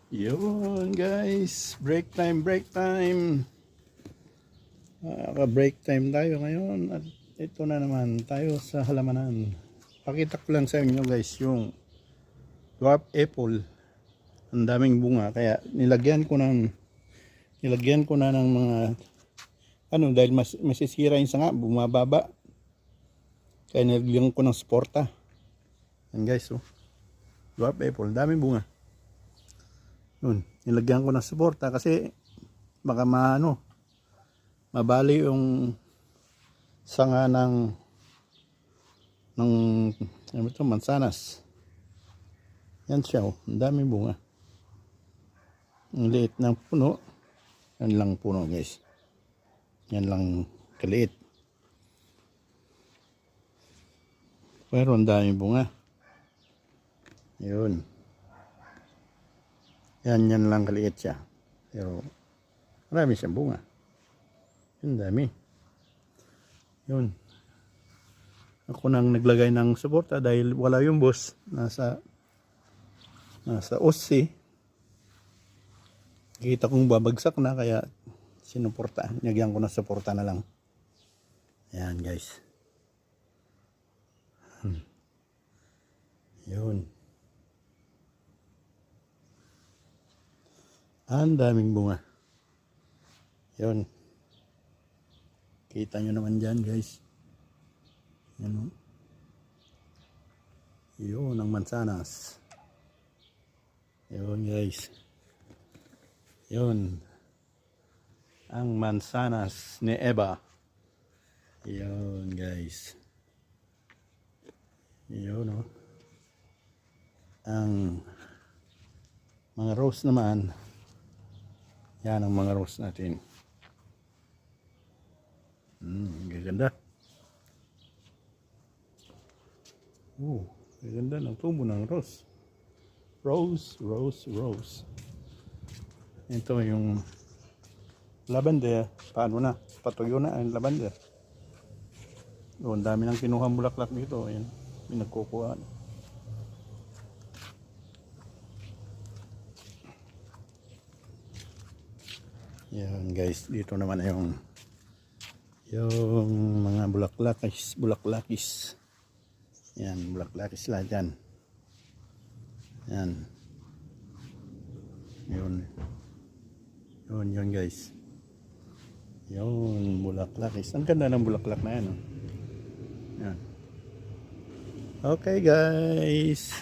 Yun guys, break time. Break time tayo ngayon at ito na naman tayo sa halamanan. Pakita ko lang sa inyo guys yung dwarf apple. Ang daming bunga kaya nilagyan ko na ng mga dahil masisira yung sanga, bumababa. Kaya nilagyan ko ng suporta. Yan guys, dwarf apple, daming bunga. Yun, nilagyan ko ng suporta kasi baka mabali yung sanga ng mansanas. Yan siya, ang daming bunga. Ang liit ng puno. Yan lang puno guys. Yan lang kaliit. Pero ang daming bunga. Yun. Yan lang kaliit siya. Pero marami siyang bunga. Yun, dami. Yun. Ako nang naglagay ng suporta dahil wala yung boss. Nasa OSC. Kita kong babagsak na kaya sinuporta. Nagyan ko ng suporta na lang. Yan guys. Yun. Ang daming bunga. Yun. Kita nyo naman dyan guys. Yan. Yun ang mansanas. Yun guys. Yun. Ang mansanas ni Eva. Yun guys. Yun ang mga rose naman. Yan ang mga rose natin. Gaganda. Gaganda ng tubo ng rose. Rose. Ito yung lavender. Paano na? Patuyo na ang lavender. Ang dami ng kinuhang bulaklak dito. Ayan. Pinagkukuhaan. Yan guys. Dito naman yung mga bulaklakis. Yan. Bulaklakis lahat yan. Yan. Yun guys. Yun, bulaklakis. Ang ganda ng bulaklak na yan. Yan. Okay guys.